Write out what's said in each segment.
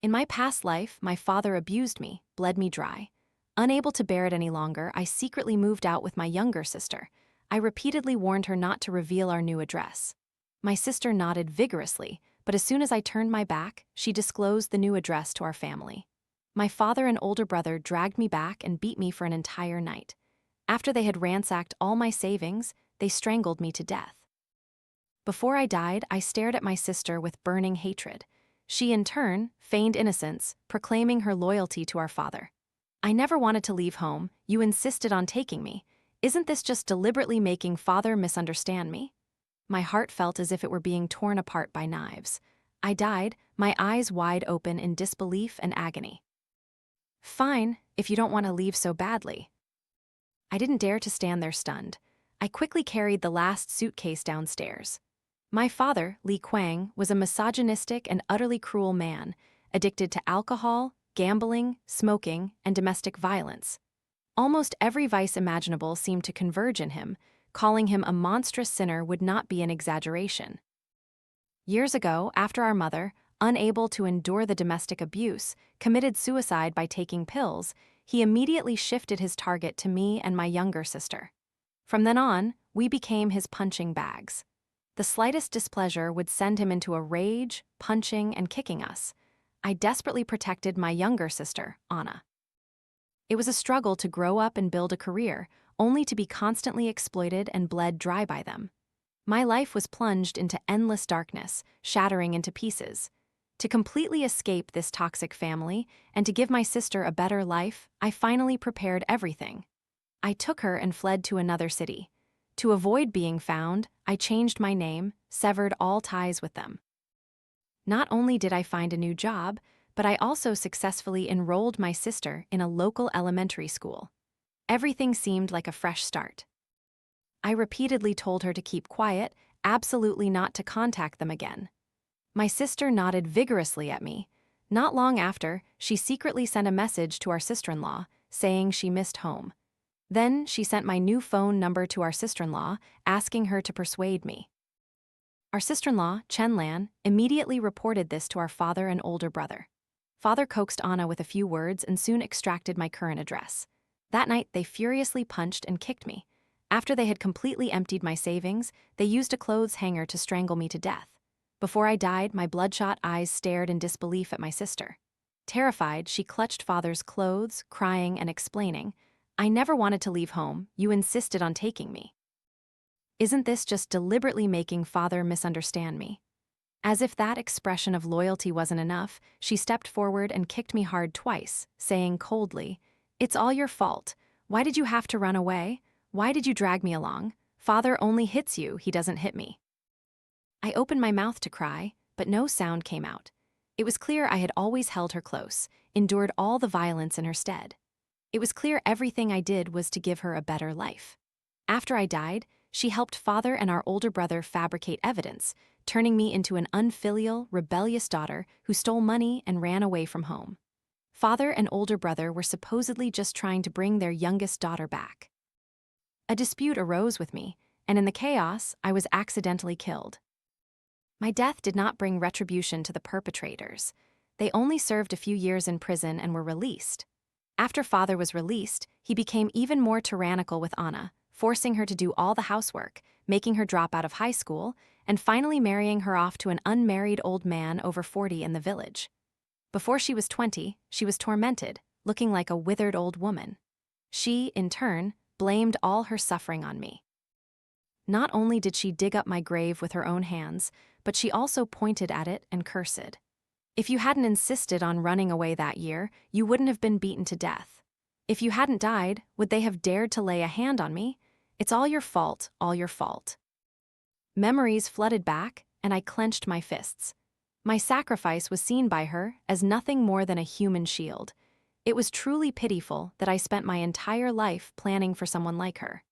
In my past life, my father abused me, bled me dry. Unable to bear it any longer, I secretly moved out with my younger sister. I repeatedly warned her not to reveal our new address. My sister nodded vigorously, but as soon as I turned my back, she disclosed the new address to our family. My father and older brother dragged me back and beat me for an entire night. After they had ransacked all my savings, they strangled me to death. Before I died, I stared at my sister with burning hatred. She, in turn, feigned innocence, proclaiming her loyalty to our father. I never wanted to leave home. You insisted on taking me. Isn't this just deliberately making father misunderstand me? My heart felt as if it were being torn apart by knives. I died, my eyes wide open in disbelief and agony. Fine, if you don't want to leave so badly. I didn't dare to stand there stunned. I quickly carried the last suitcase downstairs. My father, Li Kuang, was a misogynistic and utterly cruel man, addicted to alcohol, gambling, smoking, and domestic violence. Almost every vice imaginable seemed to converge in him. Calling him a monstrous sinner would not be an exaggeration. Years ago, after our mother, unable to endure the domestic abuse, committed suicide by taking pills, he immediately shifted his target to me and my younger sister. From then on, we became his punching bags. The slightest displeasure would send him into a rage, punching and kicking us. I desperately protected my younger sister, Anna. It was a struggle to grow up and build a career, only to be constantly exploited and bled dry by them. My life was plunged into endless darkness, shattering into pieces. To completely escape this toxic family and to give my sister a better life, I finally prepared everything. I took her and fled to another city. To avoid being found, I changed my name, severed all ties with them. Not only did I find a new job, but I also successfully enrolled my sister in a local elementary school. Everything seemed like a fresh start. I repeatedly told her to keep quiet, absolutely not to contact them again. My sister nodded vigorously at me. Not long after, she secretly sent a message to our sister-in-law, saying she missed home. Then she sent my new phone number to our sister-in-law, asking her to persuade me. Our sister-in-law, Chen Lan, immediately reported this to our father and older brother. Father coaxed Anna with a few words and soon extracted my current address. That night, they furiously punched and kicked me. After they had completely emptied my savings, they used a clothes hanger to strangle me to death. Before I died, my bloodshot eyes stared in disbelief at my sister. Terrified, she clutched father's clothes, crying and explaining, "I never wanted to leave home. You insisted on taking me." Isn't this just deliberately making father misunderstand me? As if that expression of loyalty wasn't enough, she stepped forward and kicked me hard twice, saying coldly, "It's all your fault. Why did you have to run away? Why did you drag me along? Father only hits you, he doesn't hit me." I opened my mouth to cry, but no sound came out. It was clear I had always held her close, endured all the violence in her stead. It was clear everything I did was to give her a better life. After I died, she helped father and our older brother fabricate evidence, turning me into an unfilial, rebellious daughter who stole money and ran away from home. Father and older brother were supposedly just trying to bring their youngest daughter back. A dispute arose with me, and in the chaos, I was accidentally killed. My death did not bring retribution to the perpetrators. They only served a few years in prison and were released. After father was released, he became even more tyrannical with Anna, forcing her to do all the housework, making her drop out of high school, and finally marrying her off to an unmarried old man over 40 in the village. Before she was 20, she was tormented, looking like a withered old woman. She, in turn, blamed all her suffering on me. Not only did she dig up my grave with her own hands, but she also pointed at it and cursed. If you hadn't insisted on running away that year, you wouldn't have been beaten to death. If you hadn't died, would they have dared to lay a hand on me? It's all your fault, all your fault. Memories flooded back, and I clenched my fists. My sacrifice was seen by her as nothing more than a human shield. It was truly pitiful that I spent my entire life planning for someone like her.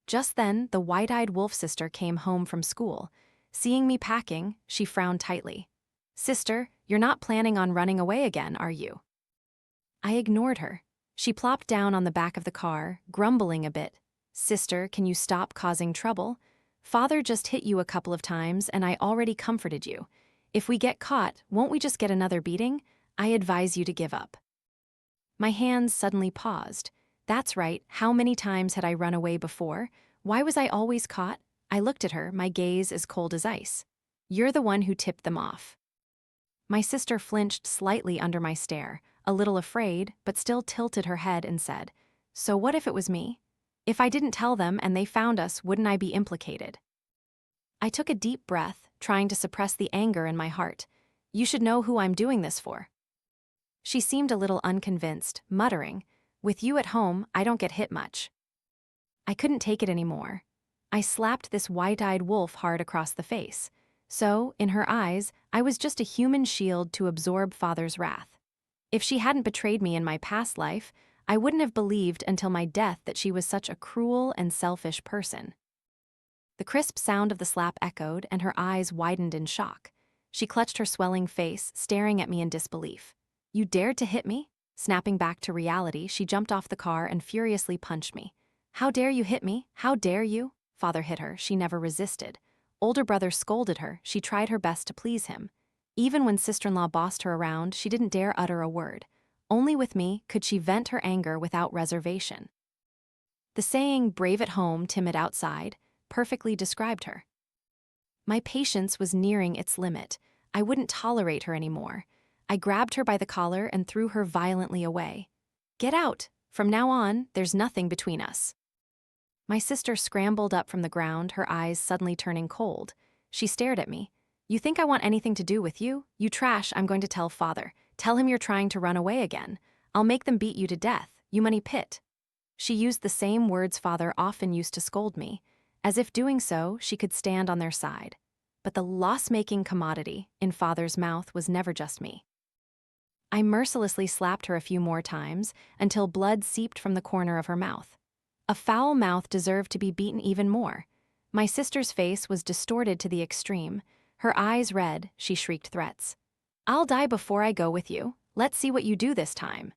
Just then, the wide-eyed wolf sister came home from school. Seeing me packing, she frowned tightly. "Sister, you're not planning on running away again, are you?" I ignored her. She plopped down on the back of the car, grumbling a bit. "Sister, can you stop causing trouble? Father just hit you a couple of times and I already comforted you. If we get caught, won't we just get another beating? I advise you to give up. My hands suddenly paused. That's right, how many times had I run away before? Why was I always caught? I looked at her, my gaze as cold as ice. You're the one who tipped them off. My sister flinched slightly under my stare, a little afraid, but still tilted her head and said, So what if it was me? If I didn't tell them and they found us, wouldn't I be implicated? I took a deep breath, trying to suppress the anger in my heart. You should know who I'm doing this for. She seemed a little unconvinced, muttering, With you at home, I don't get hit much. I couldn't take it anymore. I slapped this white-eyed wolf hard across the face. So, in her eyes, I was just a human shield to absorb father's wrath. If she hadn't betrayed me in my past life, I wouldn't have believed until my death that she was such a cruel and selfish person. The crisp sound of the slap echoed, and her eyes widened in shock. She clutched her swelling face, staring at me in disbelief. You dared to hit me? Snapping back to reality, she jumped off the car and furiously punched me. How dare you hit me? How dare you? Father hit her, she never resisted. Older brother scolded her, she tried her best to please him. Even when sister-in-law bossed her around, she didn't dare utter a word. Only with me could she vent her anger without reservation. The saying, brave at home, timid outside, perfectly described her. My patience was nearing its limit. I wouldn't tolerate her anymore. I grabbed her by the collar and threw her violently away. Get out! From now on, there's nothing between us. My sister scrambled up from the ground, her eyes suddenly turning cold. She stared at me. You think I want anything to do with you? You trash, I'm going to tell father. Tell him you're trying to run away again. I'll make them beat you to death, you money pit. She used the same words father often used to scold me, as if doing so she could stand on their side. But the loss-making commodity in father's mouth was never just me. I mercilessly slapped her a few more times until blood seeped from the corner of her mouth. A foul mouth deserved to be beaten even more. My sister's face was distorted to the extreme. Her eyes red, she shrieked threats. I'll die before I go with you. Let's see what you do this time.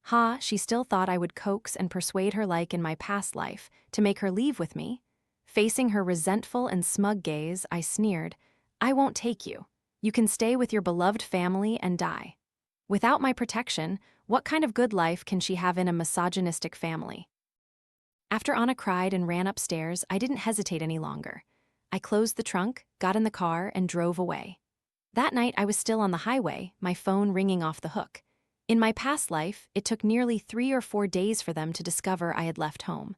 Ha, she still thought I would coax and persuade her like in my past life to make her leave with me. Facing her resentful and smug gaze, I sneered, I won't take you. You can stay with your beloved family and die. Without my protection, what kind of good life can she have in a misogynistic family? After Anna cried and ran upstairs, I didn't hesitate any longer. I closed the trunk, got in the car, and drove away. That night I was still on the highway, my phone ringing off the hook. In my past life, it took nearly 3 or 4 days for them to discover I had left home.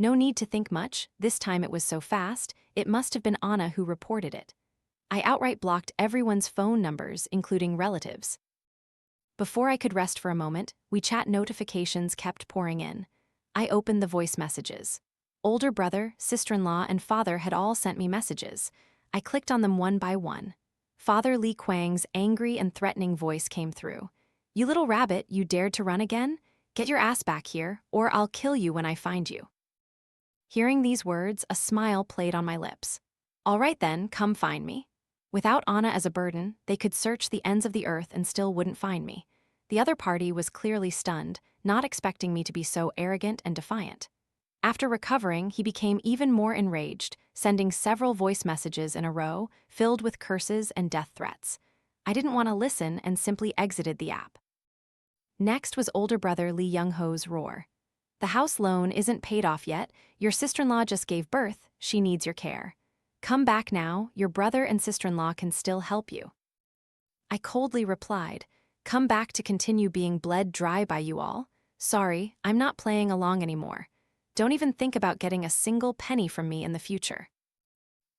No need to think much, this time it was so fast, it must have been Anna who reported it. I outright blocked everyone's phone numbers, including relatives. Before I could rest for a moment, WeChat notifications kept pouring in. I opened the voice messages. Older brother, sister-in-law, and father had all sent me messages. I clicked on them one by one. Father Li Kuang's angry and threatening voice came through. You little rabbit, you dared to run again? Get your ass back here, or I'll kill you when I find you. Hearing these words, a smile played on my lips. All right then, come find me. Without Anna as a burden, they could search the ends of the earth and still wouldn't find me. The other party was clearly stunned, not expecting me to be so arrogant and defiant. After recovering, he became even more enraged, sending several voice messages in a row, filled with curses and death threats. I didn't want to listen and simply exited the app. Next was older brother Lee Young-ho's roar. The house loan isn't paid off yet, your sister-in-law just gave birth, she needs your care. Come back now, your brother and sister-in-law can still help you. I coldly replied, come back to continue being bled dry by you all? Sorry, I'm not playing along anymore. Don't even think about getting a single penny from me in the future.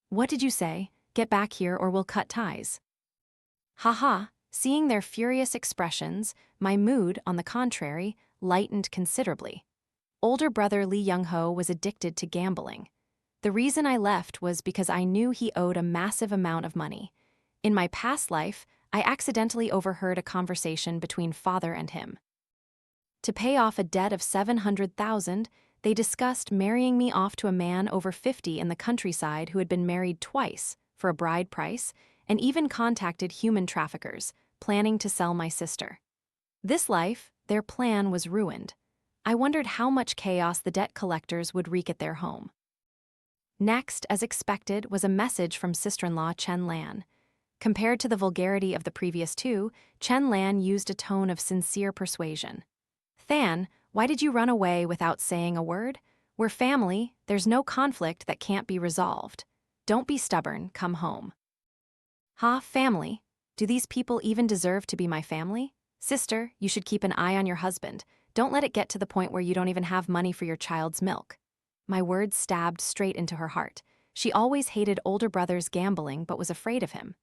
What did you say? Get back here or we'll cut ties. Haha, seeing their furious expressions, my mood, on the contrary, lightened considerably. Older brother Lee Young-ho was addicted to gambling. The reason I left was because I knew he owed a massive amount of money. In my past life, I accidentally overheard a conversation between father and him. To pay off a debt of $700,000, they discussed marrying me off to a man over 50 in the countryside who had been married twice for a bride price and even contacted human traffickers, planning to sell my sister. This life, their plan was ruined. I wondered how much chaos the debt collectors would wreak at their home. Next, as expected, was a message from sister-in-law Chen Lan. Compared to the vulgarity of the previous two, Chen Lan used a tone of sincere persuasion. Than, why did you run away without saying a word? We're family, there's no conflict that can't be resolved. Don't be stubborn, come home. Ha, family? Do these people even deserve to be my family? Sister, you should keep an eye on your husband. Don't let it get to the point where you don't even have money for your child's milk. My words stabbed straight into her heart. She always hated older brother's gambling but was afraid of him.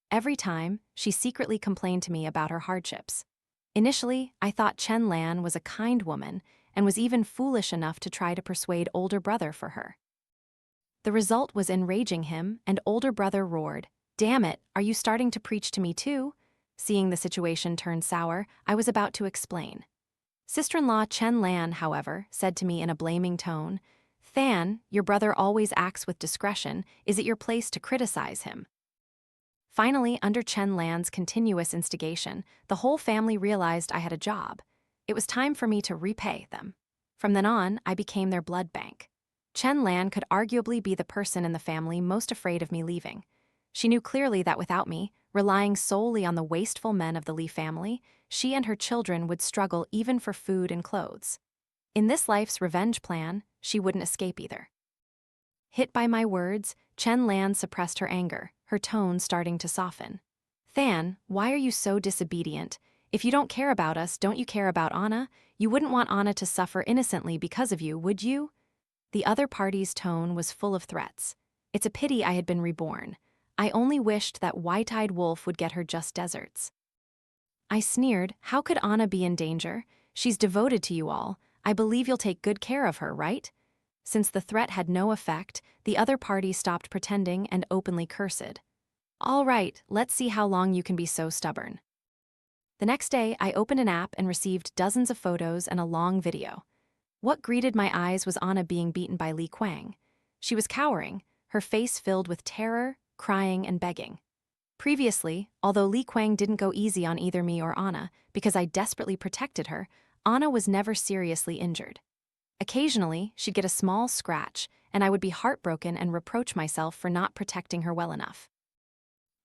Every time, she secretly complained to me about her hardships. Initially, I thought Chen Lan was a kind woman and was even foolish enough to try to persuade older brother for her. The result was enraging him, and older brother roared, "Damn it, are you starting to preach to me too?" Seeing the situation turn sour, I was about to explain. Sister-in-law Chen Lan, however, said to me in a blaming tone, "Than, your brother always acts with discretion. Is it your place to criticize him?" Finally, under Chen Lan's continuous instigation, the whole family realized I had a job. It was time for me to repay them. From then on, I became their blood bank. Chen Lan could arguably be the person in the family most afraid of me leaving. She knew clearly that without me, relying solely on the wasteful men of the Li family, she and her children would struggle even for food and clothes. In this life's revenge plan, she wouldn't escape either. Hit by my words, Chen Lan suppressed her anger, her tone starting to soften. "Than, why are you so disobedient? If you don't care about us, don't you care about Anna? You wouldn't want Anna to suffer innocently because of you, would you?" The other party's tone was full of threats. It's a pity I had been reborn. I only wished that white-eyed wolf would get her just deserts. I sneered, "How could Anna be in danger? She's devoted to you all. I believe you'll take good care of her, right?" Since the threat had no effect, the other party stopped pretending and openly cursed. "All right, let's see how long you can be so stubborn." The next day, I opened an app and received dozens of photos and a long video. What greeted my eyes was Anna being beaten by Li Kuang. She was cowering, her face filled with terror, crying, and begging. Previously, although Li Kuang didn't go easy on either me or Anna because I desperately protected her, Anna was never seriously injured. Occasionally, she'd get a small scratch, and I would be heartbroken and reproach myself for not protecting her well enough.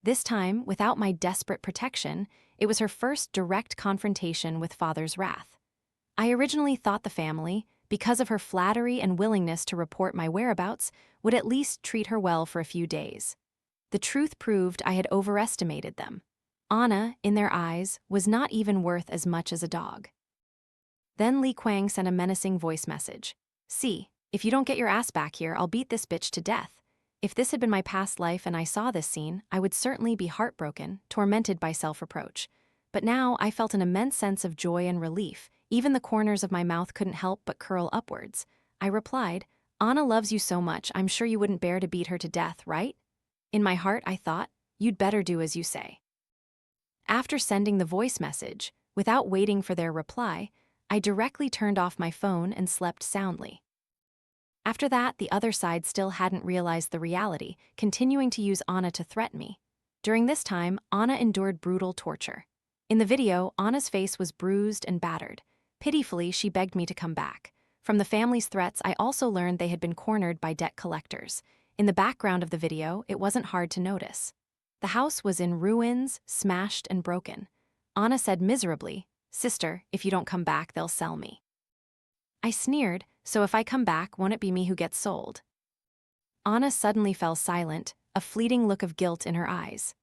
This time, without my desperate protection, it was her first direct confrontation with father's wrath. I originally thought the family, because of her flattery and willingness to report my whereabouts, would at least treat her well for a few days. The truth proved I had overestimated them. Anna, in their eyes, was not even worth as much as a dog. Then Li Kuang sent a menacing voice message. "See, if you don't get your ass back here, I'll beat this bitch to death." If this had been my past life and I saw this scene, I would certainly be heartbroken, tormented by self-reproach. But now I felt an immense sense of joy and relief. Even the corners of my mouth couldn't help but curl upwards. I replied, "Anna loves you so much, I'm sure you wouldn't bear to beat her to death, right?" In my heart, I thought, "You'd better do as you say." After sending the voice message, without waiting for their reply, I directly turned off my phone and slept soundly. After that, the other side still hadn't realized the reality, continuing to use Anna to threaten me. During this time, Anna endured brutal torture. In the video, Anna's face was bruised and battered. Pitifully, she begged me to come back. From the family's threats, I also learned they had been cornered by debt collectors. In the background of the video, it wasn't hard to notice. The house was in ruins, smashed and broken. Anna said miserably, "Sister, if you don't come back, they'll sell me." I sneered, "So if I come back, won't it be me who gets sold?" Anna suddenly fell silent, a fleeting look of guilt in her eyes.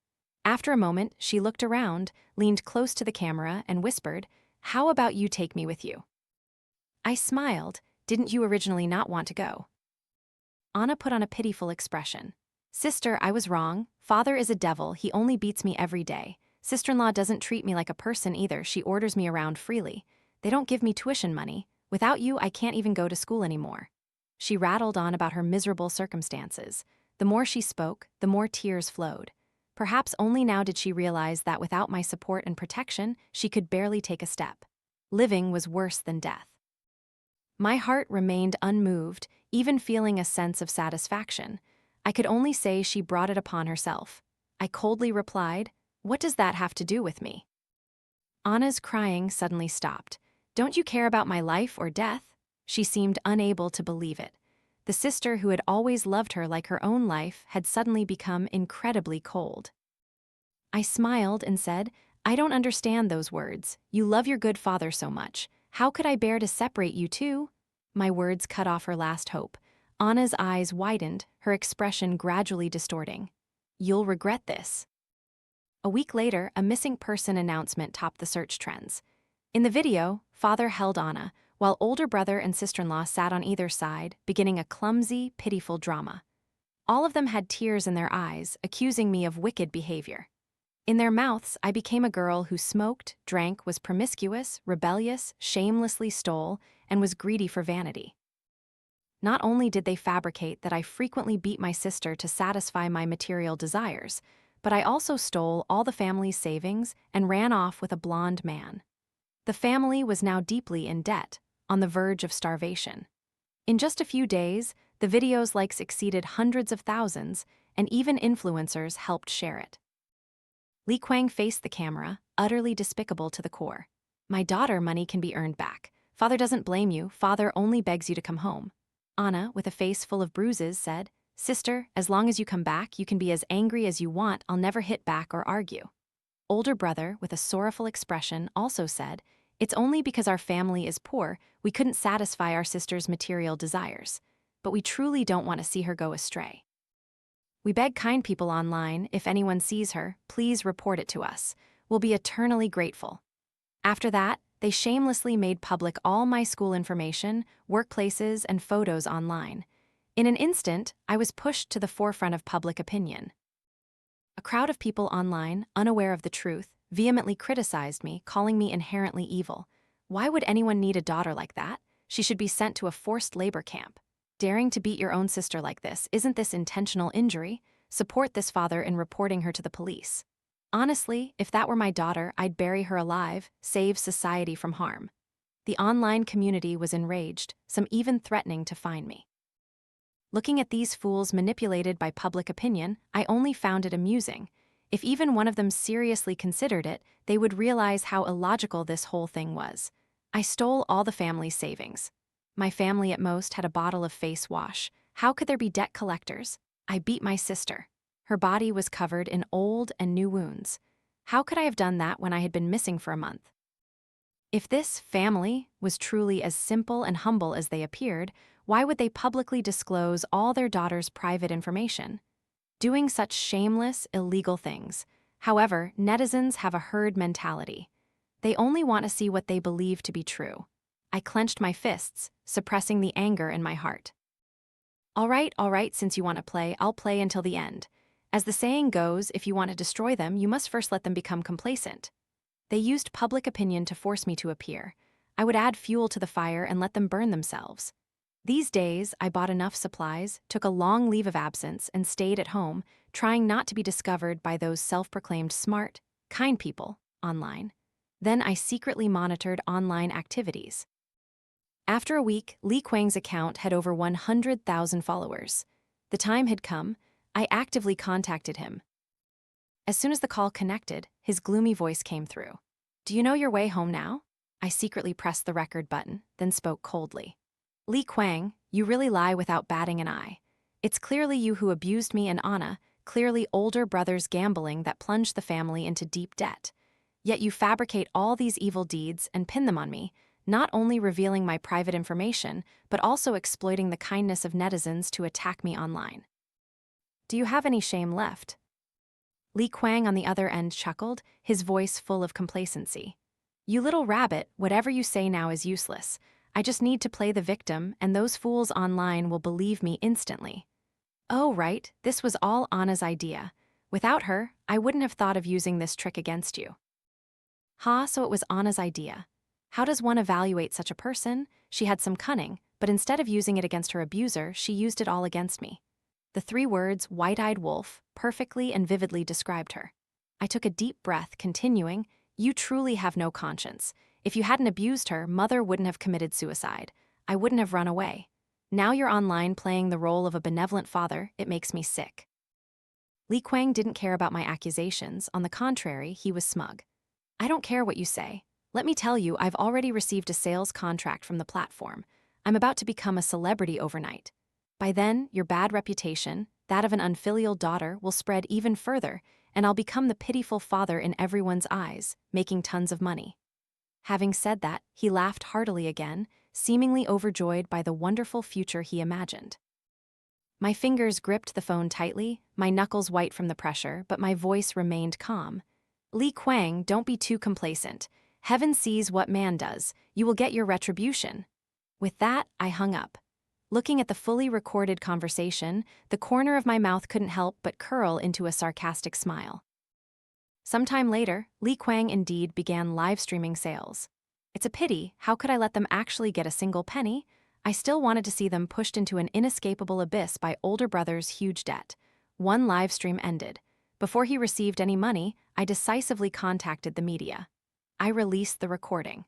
After a moment, she looked around, leaned close to the camera, and whispered, "How about you take me with you?" I smiled. "Didn't you originally not want to go?" Anna put on a pitiful expression. "Sister, I was wrong. Father is a devil, he only beats me every day. Sister-in-law doesn't treat me like a person either, she orders me around freely. They don't give me tuition money. Without you, I can't even go to school anymore." She rattled on about her miserable circumstances. The more she spoke, the more tears flowed. Perhaps only now did she realize that without my support and protection, she could barely take a step. Living was worse than death. My heart remained unmoved, even feeling a sense of satisfaction. I could only say she brought it upon herself. I coldly replied, "What does that have to do with me?" Anna's crying suddenly stopped. "Don't you care about my life or death?" She seemed unable to believe it. The sister who had always loved her like her own life had suddenly become incredibly cold. I smiled and said, I don't understand those words. You love your good father so much. How could I bear to separate you two? My words cut off her last hope. Anna's eyes widened, her expression gradually distorting. You'll regret this. A week later, a missing person announcement topped the search trends. In the video, father held Anna, while older brother and sister-in-law sat on either side, beginning a clumsy, pitiful drama. All of them had tears in their eyes, accusing me of wicked behavior. In their mouths, I became a girl who smoked, drank, was promiscuous, rebellious, shamelessly stole, and was greedy for vanity. Not only did they fabricate that I frequently beat my sister to satisfy my material desires, but I also stole all the family's savings and ran off with a blonde man. The family was now deeply in debt, on the verge of starvation. In just a few days, the video's likes exceeded hundreds of thousands, and even influencers helped share it. Li Kuang faced the camera, utterly despicable to the core. My daughter money can be earned back. Father doesn't blame you, father only begs you to come home. Anna, with a face full of bruises, said, Sister, as long as you come back, you can be as angry as you want, I'll never hit back or argue. Older brother, with a sorrowful expression, also said, It's only because our family is poor, we couldn't satisfy our sister's material desires. But we truly don't want to see her go astray. We beg kind people online, if anyone sees her, please report it to us. We'll be eternally grateful. After that, they shamelessly made public all my school information, workplaces, and photos online. In an instant, I was pushed to the forefront of public opinion. A crowd of people online, unaware of the truth, vehemently criticized me, calling me inherently evil. Why would anyone need a daughter like that? She should be sent to a forced labor camp. Daring to beat your own sister like this, isn't this intentional injury? Support this father in reporting her to the police. Honestly, if that were my daughter, I'd bury her alive, save society from harm. The online community was enraged, some even threatening to fine me. Looking at these fools manipulated by public opinion, I only found it amusing. If even one of them seriously considered it, they would realize how illogical this whole thing was. I stole all the family's savings. My family at most had a bottle of face wash. How could there be debt collectors? I beat my sister. Her body was covered in old and new wounds. How could I have done that when I had been missing for a month? If this family was truly as simple and humble as they appeared, why would they publicly disclose all their daughter's private information? Doing such shameless, illegal things. However, netizens have a herd mentality. They only want to see what they believe to be true. I clenched my fists, suppressing the anger in my heart. All right, since you want to play, I'll play until the end. As the saying goes, if you want to destroy them, you must first let them become complacent. They used public opinion to force me to appear. I would add fuel to the fire and let them burn themselves. These days, I bought enough supplies, took a long leave of absence, and stayed at home, trying not to be discovered by those self-proclaimed smart, kind people online. Then I secretly monitored online activities. After a week, Li Kuang's account had over 100,000 followers. The time had come. I actively contacted him. As soon as the call connected, his gloomy voice came through. Do you know your way home now? I secretly pressed the record button, then spoke coldly. Li Kuang, you really lie without batting an eye. It's clearly you who abused me and Anna, clearly older brother's gambling that plunged the family into deep debt. Yet you fabricate all these evil deeds and pin them on me, not only revealing my private information, but also exploiting the kindness of netizens to attack me online. Do you have any shame left? Li Kuang on the other end chuckled, his voice full of complacency. You little rabbit, whatever you say now is useless. I just need to play the victim, and those fools online will believe me instantly. Oh, right, this was all Anna's idea. Without her, I wouldn't have thought of using this trick against you. So it was Anna's idea. How does one evaluate such a person? She had some cunning, but instead of using it against her abuser, she used it all against me. The 3 words, white-eyed wolf, perfectly and vividly described her. I took a deep breath, continuing, You truly have no conscience. If you hadn't abused her, Mother wouldn't have committed suicide. I wouldn't have run away. Now you're online playing the role of a benevolent father, it makes me sick. Li Kuang didn't care about my accusations. On the contrary, he was smug. I don't care what you say. Let me tell you, I've already received a sales contract from the platform. I'm about to become a celebrity overnight. By then, your bad reputation, that of an unfilial daughter, will spread even further, and I'll become the pitiful father in everyone's eyes, making tons of money." Having said that, he laughed heartily again, seemingly overjoyed by the wonderful future he imagined. My fingers gripped the phone tightly, my knuckles white from the pressure, but my voice remained calm. "Li Kuang, don't be too complacent. Heaven sees what man does. You will get your retribution." With that, I hung up. Looking at the fully recorded conversation, the corner of my mouth couldn't help but curl into a sarcastic smile. Sometime later, Li Kuang indeed began live streaming sales. It's a pity, how could I let them actually get a single penny? I still wanted to see them pushed into an inescapable abyss by older brother's huge debt. One live stream ended. Before he received any money, I decisively contacted the media. I released the recording.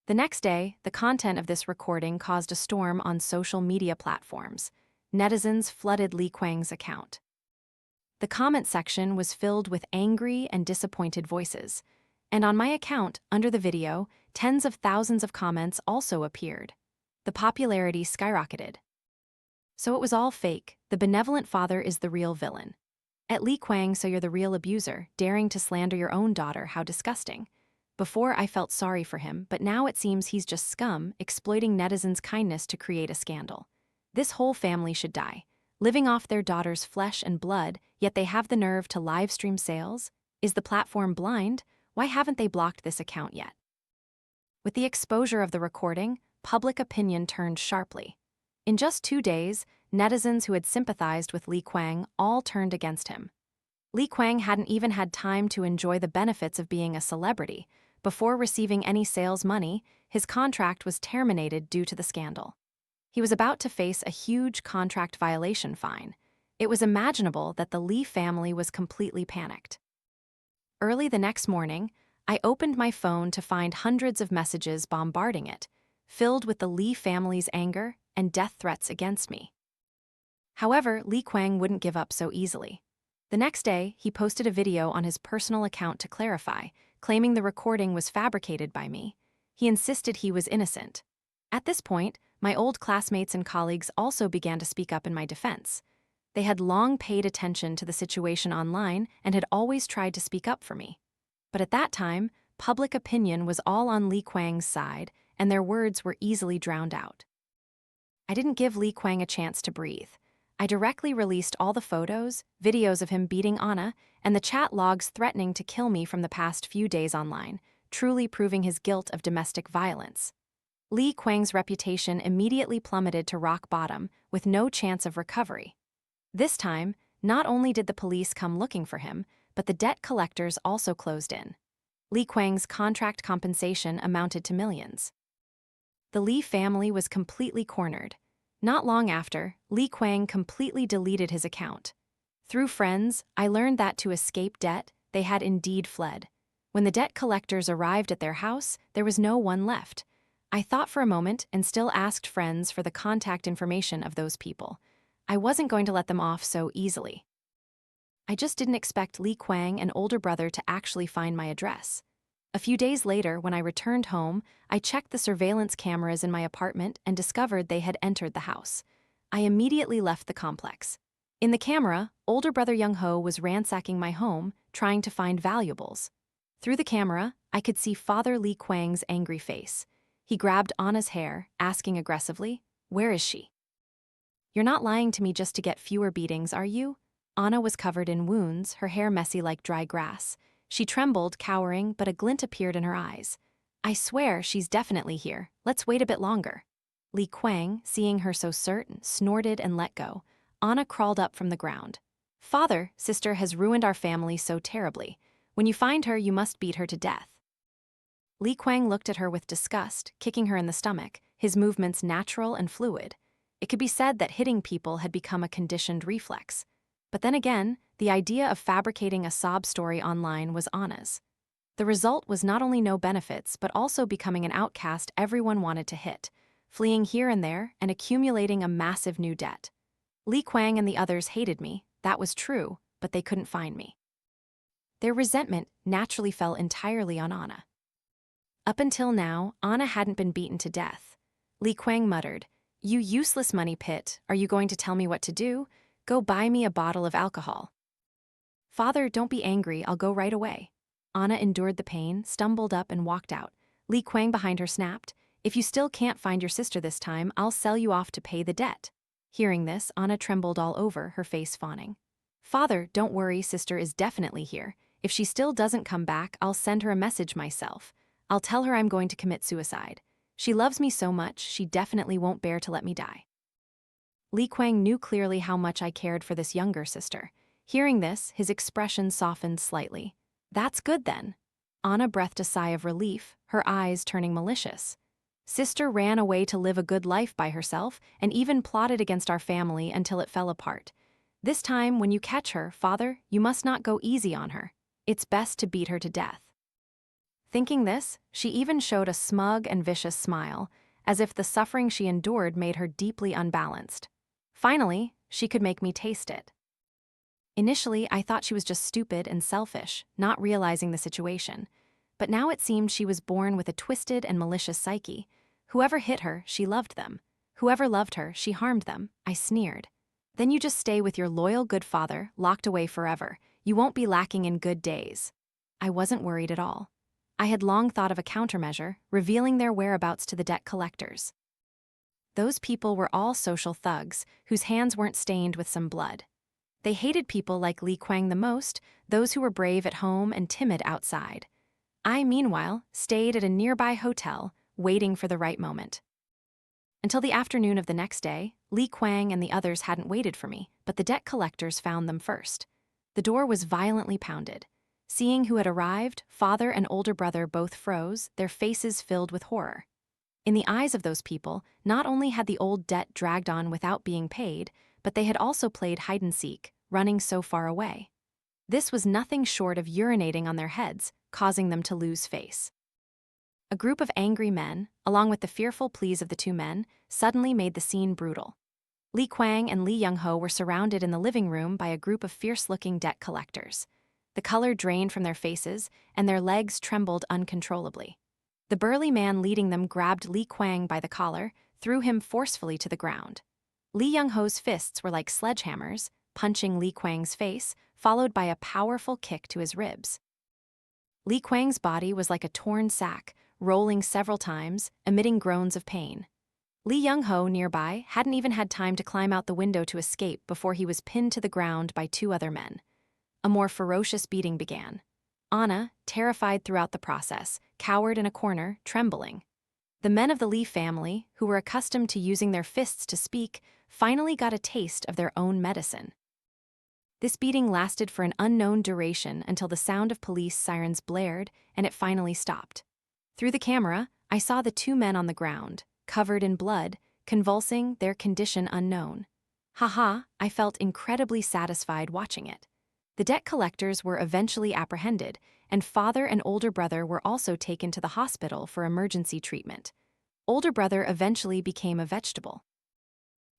The next day, the content of this recording caused a storm on social media platforms. Netizens flooded Li Kuang's account. The comment section was filled with angry and disappointed voices. And on my account, under the video, tens of thousands of comments also appeared. The popularity skyrocketed. So it was all fake. The benevolent father is the real villain. At Li Kuang, so you're the real abuser, daring to slander your own daughter, how disgusting. Before I felt sorry for him, but now it seems he's just scum, exploiting netizens' kindness to create a scandal. This whole family should die, living off their daughter's flesh and blood, yet they have the nerve to live stream sales? Is the platform blind? Why haven't they blocked this account yet? With the exposure of the recording, public opinion turned sharply. In just 2 days, netizens who had sympathized with Li Kuang all turned against him. Li Kuang hadn't even had time to enjoy the benefits of being a celebrity. Before receiving any sales money, his contract was terminated due to the scandal. He was about to face a huge contract violation fine. It was imaginable that the Li family was completely panicked. Early the next morning, I opened my phone to find hundreds of messages bombarding it, filled with the Li family's anger and death threats against me. However, Li Kuang wouldn't give up so easily. The next day, he posted a video on his personal account to clarify, claiming the recording was fabricated by me. He insisted he was innocent. At this point, my old classmates and colleagues also began to speak up in my defense. They had long paid attention to the situation online and had always tried to speak up for me. But at that time, public opinion was all on Li Kuang's side, and their words were easily drowned out. I didn't give Li Kuang a chance to breathe. I directly released all the photos, videos of him beating Anna, and the chat logs threatening to kill me from the past few days online, truly proving his guilt of domestic violence. Li Kuang's reputation immediately plummeted to rock bottom, with no chance of recovery. This time, not only did the police come looking for him, but the debt collectors also closed in. Li Kuang's contract compensation amounted to millions. The Li family was completely cornered. Not long after, Li Kuang completely deleted his account. Through friends, I learned that to escape debt, they had indeed fled. When the debt collectors arrived at their house, there was no one left. I thought for a moment and still asked friends for the contact information of those people. I wasn't going to let them off so easily. I just didn't expect Li Kuang and older brother to actually find my address. A few days later, when I returned home, I checked the surveillance cameras in my apartment and discovered they had entered the house. I immediately left the complex. In the camera, older brother Young Ho was ransacking my home, trying to find valuables. Through the camera, I could see Father Li Kuang's angry face. He grabbed Anna's hair, asking aggressively, "Where is she?" "You're not lying to me just to get fewer beatings, are you?" Anna was covered in wounds, her hair messy like dry grass. She trembled, cowering, but a glint appeared in her eyes. "I swear she's definitely here. Let's wait a bit longer." Li Kuang, seeing her so certain, snorted and let go. Anna crawled up from the ground. "Father, sister has ruined our family so terribly. When you find her, you must beat her to death." Li Kuang looked at her with disgust, kicking her in the stomach, his movements natural and fluid. It could be said that hitting people had become a conditioned reflex. But then again, the idea of fabricating a sob story online was Anna's. The result was not only no benefits, but also becoming an outcast everyone wanted to hit, fleeing here and there and accumulating a massive new debt. Li Kuang and the others hated me, that was true, but they couldn't find me. Their resentment naturally fell entirely on Anna. Up until now, Anna hadn't been beaten to death. Li Kuang muttered, "You useless money pit, are you going to tell me what to do? Go buy me a bottle of alcohol." "Father, don't be angry, I'll go right away." Anna endured the pain, stumbled up, and walked out. Li Kuang behind her snapped, "If you still can't find your sister this time, I'll sell you off to pay the debt." Hearing this, Anna trembled all over, her face fawning. "Father, don't worry, sister is definitely here. If she still doesn't come back, I'll send her a message myself. I'll tell her I'm going to commit suicide. She loves me so much, she definitely won't bear to let me die." Li Kuang knew clearly how much I cared for this younger sister. Hearing this, his expression softened slightly. "That's good then." Anna breathed a sigh of relief, her eyes turning malicious. "Sister ran away to live a good life by herself and even plotted against our family until it fell apart. This time, when you catch her, father, you must not go easy on her. It's best to beat her to death." Thinking this, she even showed a smug and vicious smile, as if the suffering she endured made her deeply unbalanced. Finally, she could make me taste it. Initially, I thought she was just stupid and selfish, not realizing the situation. But now it seemed she was born with a twisted and malicious psyche. Whoever hit her, she loved them. Whoever loved her, she harmed them, I sneered. Then you just stay with your loyal good father, locked away forever. You won't be lacking in good days. I wasn't worried at all. I had long thought of a countermeasure, revealing their whereabouts to the debt collectors. Those people were all social thugs, whose hands weren't stained with some blood. They hated people like Li Kuang the most, those who were brave at home and timid outside. I, meanwhile, stayed at a nearby hotel, waiting for the right moment. Until the afternoon of the next day, Li Kuang and the others hadn't waited for me, but the debt collectors found them first. The door was violently pounded. Seeing who had arrived, father and older brother both froze, their faces filled with horror. In the eyes of those people, not only had the old debt dragged on without being paid, but they had also played hide-and-seek, running so far away. This was nothing short of urinating on their heads, causing them to lose face. A group of angry men, along with the fearful pleas of the two men, suddenly made the scene brutal. Li Kuang and Li Young-ho were surrounded in the living room by a group of fierce-looking debt collectors. The color drained from their faces, and their legs trembled uncontrollably. The burly man leading them grabbed Li Kuang by the collar, threw him forcefully to the ground. Li Young-ho's fists were like sledgehammers, punching Li Kuang's face, followed by a powerful kick to his ribs. Li Kuang's body was like a torn sack, rolling several times, emitting groans of pain. Li Young-ho, nearby, hadn't even had time to climb out the window to escape before he was pinned to the ground by two other men. A more ferocious beating began. Anna, terrified throughout the process, cowered in a corner, trembling. The men of the Li family, who were accustomed to using their fists to speak, finally got a taste of their own medicine. This beating lasted for an unknown duration until the sound of police sirens blared and it finally stopped. Through the camera, I saw the two men on the ground, covered in blood, convulsing, their condition unknown. Haha, I felt incredibly satisfied watching it. The debt collectors were eventually apprehended, and father and older brother were also taken to the hospital for emergency treatment. Older brother eventually became a vegetable.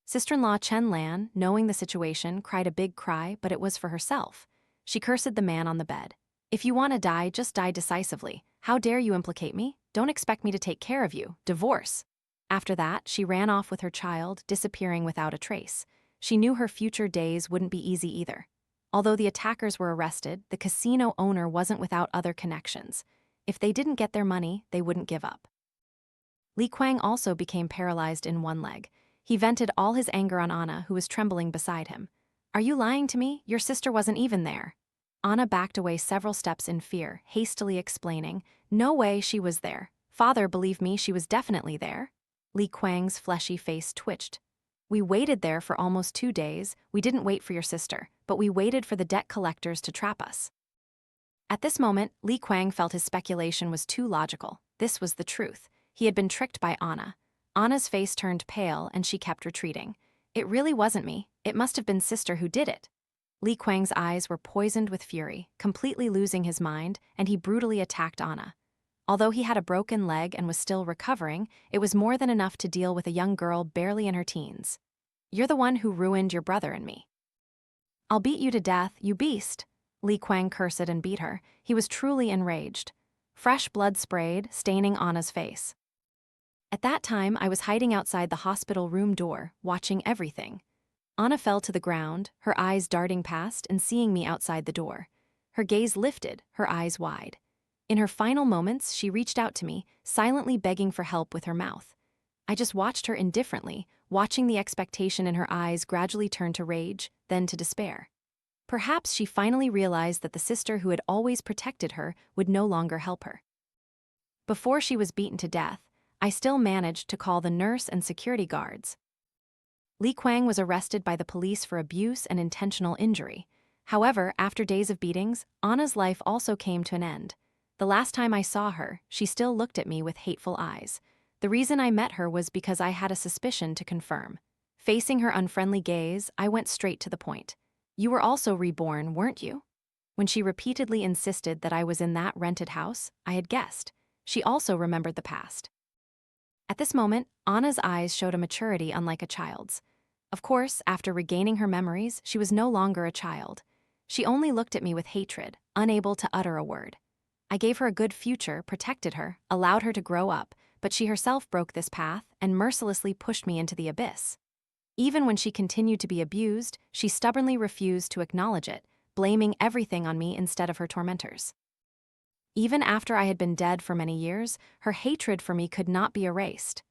Sister-in-law Chen Lan, knowing the situation, cried a big cry, but it was for herself. She cursed the man on the bed. "If you want to die, just die decisively. How dare you implicate me? Don't expect me to take care of you. Divorce." After that, she ran off with her child, disappearing without a trace. She knew her future days wouldn't be easy either. Although the attackers were arrested, the casino owner wasn't without other connections. If they didn't get their money, they wouldn't give up. Li Kuang also became paralyzed in one leg. He vented all his anger on Anna, who was trembling beside him. "Are you lying to me? Your sister wasn't even there." Anna backed away several steps in fear, hastily explaining, "No way she was there. Father, believe me, she was definitely there." Li Kuang's fleshy face twitched. "We waited there for almost 2 days. We didn't wait for your sister, but we waited for the debt collectors to trap us." At this moment, Li Kuang felt his speculation was too logical. This was the truth. He had been tricked by Anna. Anna's face turned pale and she kept retreating. "It really wasn't me. It must have been sister who did it." Li Kuang's eyes were poisoned with fury, completely losing his mind, and he brutally attacked Anna. Although he had a broken leg and was still recovering, it was more than enough to deal with a young girl barely in her teens. "You're the one who ruined your brother and me. I'll beat you to death, you beast." Li Kuang cursed and beat her. He was truly enraged. Fresh blood sprayed, staining Anna's face. At that time, I was hiding outside the hospital room door, watching everything. Anna fell to the ground, her eyes darting past and seeing me outside the door. Her gaze lifted, her eyes wide. In her final moments, she reached out to me, silently begging for help with her mouth. I just watched her indifferently, watching the expectation in her eyes gradually turn to rage, then to despair. Perhaps she finally realized that the sister who had always protected her would no longer help her. Before she was beaten to death, I still managed to call the nurse and security guards. Li Kuang was arrested by the police for abuse and intentional injury. However, after days of beatings, Anna's life also came to an end. The last time I saw her, she still looked at me with hateful eyes. The reason I met her was because I had a suspicion to confirm. Facing her unfriendly gaze, I went straight to the point. "You were also reborn, weren't you?" When she repeatedly insisted that I was in that rented house, I had guessed. She also remembered the past. At this moment, Anna's eyes showed a maturity unlike a child's. Of course, after regaining her memories, she was no longer a child. She only looked at me with hatred, unable to utter a word. I gave her a good future, protected her, allowed her to grow up, but she herself broke this path and mercilessly pushed me into the abyss. Even when she continued to be abused, she stubbornly refused to acknowledge it, blaming everything on me instead of her tormentors. Even after I had been dead for many years, her hatred for me could not be erased.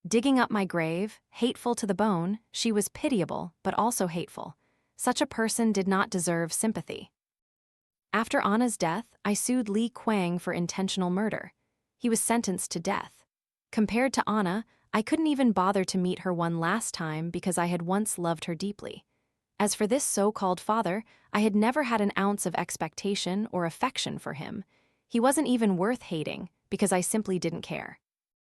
Digging up my grave, hateful to the bone, she was pitiable but also hateful. Such a person did not deserve sympathy. After Anna's death, I sued Li Kuang for intentional murder. He was sentenced to death. Compared to Anna, I couldn't even bother to meet her one last time because I had once loved her deeply. As for this so-called father, I had never had an ounce of expectation or affection for him. He wasn't even worth hating because I simply didn't care.